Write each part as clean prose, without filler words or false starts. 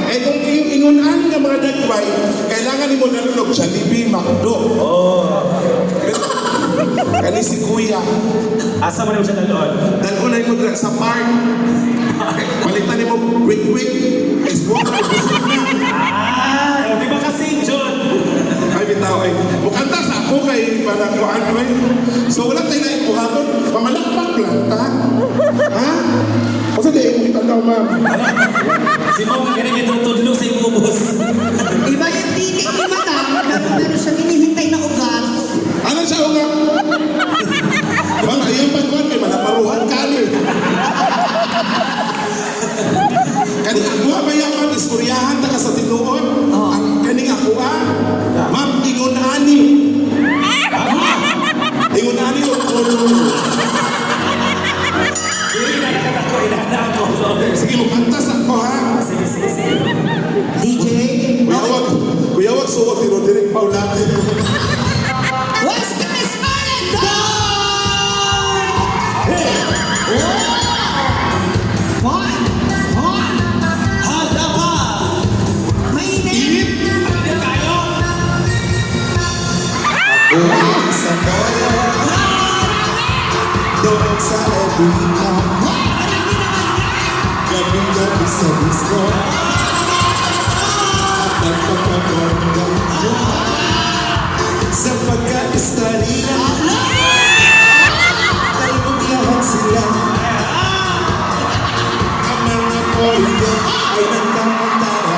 Eh kung ingunan nga mga dagway, kailangan mo nalulog siya, libi, makdo. Kani si Kuya. Asa mo naman siya naloon? Dalunay mo dra sa park. Palitan mo quick. Is water, busog na. Di ba kasi, John? Ay, bitaw ay. Mukanta sa ako kay para kuhaan ko ay. So wala tayo na ipuhaton. Pamalakpak lang ta. Ha? O sa di, kita daw ma'am. Si Mom, ganyan yung tutudlo sa yung ubos. Iba yung tinik ni Madam, pero siya hinihintay na ugat. Ano siya ungap? Bang, ayun pagkuhan kay malaparuhan ka ni. Kani ako mayaman, istoryahan ta ka sa tinuod. Ang kaning ako ma'am, ingon ani. Ingon ani o kolo. Sige, magpantas ako ha. Sige. DJ, Kuya wag suot, direct paulatin. what's the Miss Marlon? Go! Fun! Handa pa! Mainit! Hindi tayo. Ako sa kaya, doon sa Ebrika, gabi-gabi sa disco, at nagpapaganda sa pagka-istorya, talbog lahat sila. Ang mga polyo ay nagkakantara.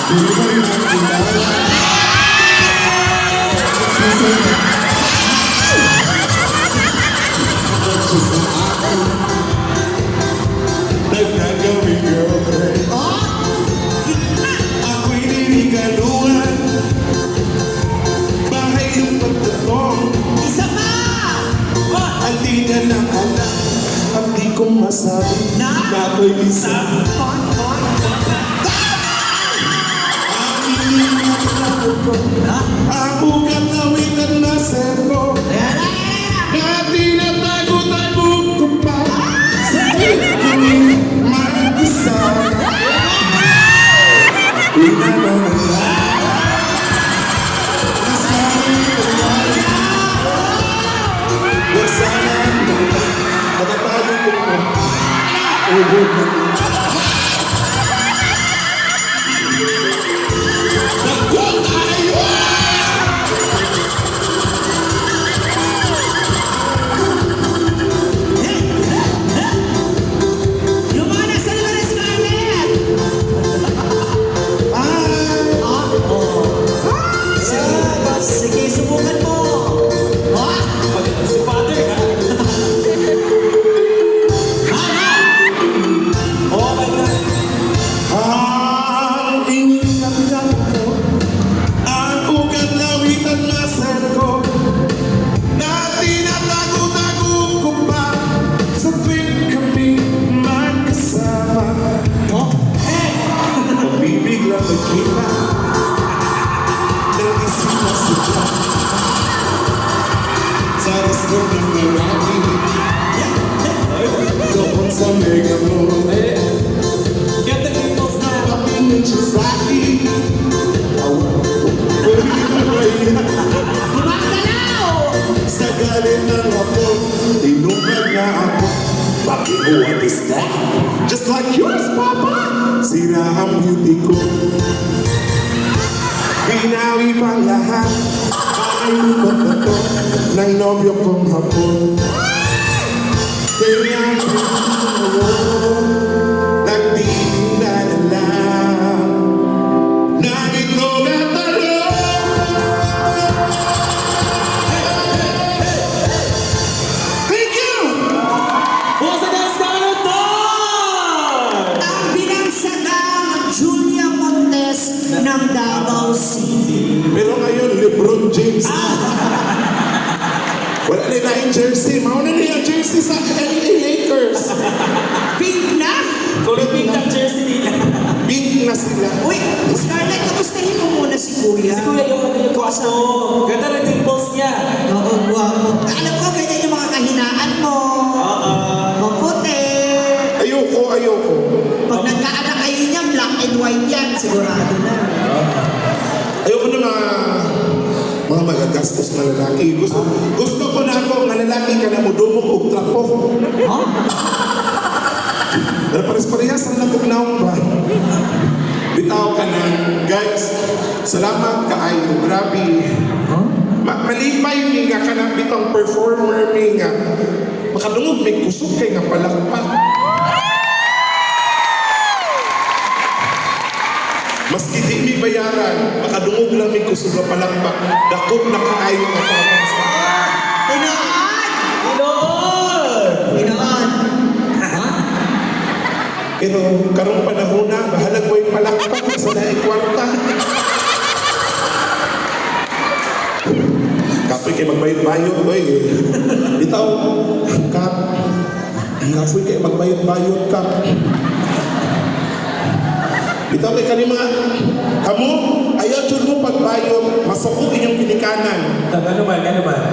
Di ba rin ang kilala? Sa akin, nagkagawing girlfriend. Ako'y ninigaluhan, bahay yung pagtatong. Isa pa! Hindi na lang alam, ang di kong masabi na ako'y isa. Fun! Ang iningat ko, ang ugat na witan na sero. Dati na tago-tago ko pa, sa tingin mag-isa. Pinanala, nasabi ko lang, wag sana magatago ko pa, ubod na ko. Naku tayo! Yung mga nasa lugar ng Scarlett! Sige, subukan mo! Si Father, ha? Oh my God. Ang iningat ko, ang ugat lawitan na ko, na tinatago-tago ko pa, sa tuwing kami magkasama. Bibiglang magkita, ng isip sa sa resto ng marami, doon sa mega mall. Ganda yung post na. Kapingin siya sa akin. Gumagalaw! Sa galit ng ako, tinupad na ako. Bakit mo, what is that? Just like yours, Papa. Sira ang beauty ko. Binawi pang lahat. Paayupat na to ng nobyo kong hapon. Kaya ako nagtitinda na lang. Nagitlog at talong. Thank you! Bukas na dance ka na to! Ang binangsagang Julia Montes ng Davao City. Pero ngayon, LeBron James. Wala nila yung jersey. Mauna nila yung jersey sa LA Lakers. Pink na? Kulay pink ang jersey nila. Pink na sila. Uy, Scarlett, kamustahin mo muna si Kuya. Si Kuya yung kwaso. Ganda ng dimples niya. Oo, guwapo. Alam ko, ganyan yung mga kahinaan mo. Oo. Maputi. Ay, sigurado na. Ayoko na mga magagastos na lalaki. Gusto ko na ako nga lalaki ka na mudumog og trapo. Ha? Pero pares-parehas ang nagugnaw ba? Bitaw ka na. Guys, salamat kaayo. Grabe. Malipay ni nga ka na bitang performer ni nga. Makadungog may kusog kay nga palakpak. Maski di mi bayaran, makadungog lang may kusog nga palakpak. Dakot na kaayo nga parang sa... Tinaan! Ginoon! Tinaan! Ha? Pero karong panahon na, bahalag mo yung palakpak sa naing kwarta. Kapoy kayo magbayot-bayot, boy. Itaw, kapoy kayo magbayot-bayot, kap. Itaw kay kanima, kamu, ayaw dyan mo pagbayot, masuko inyong pinikanan. Ano man?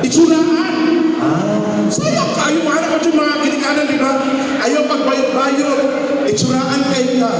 Itsuraan! Sayang kayo, mahal ko dyan mga pinikanan, di ba? Ayaw pagbayot-bayot, itsuraan kayo ka.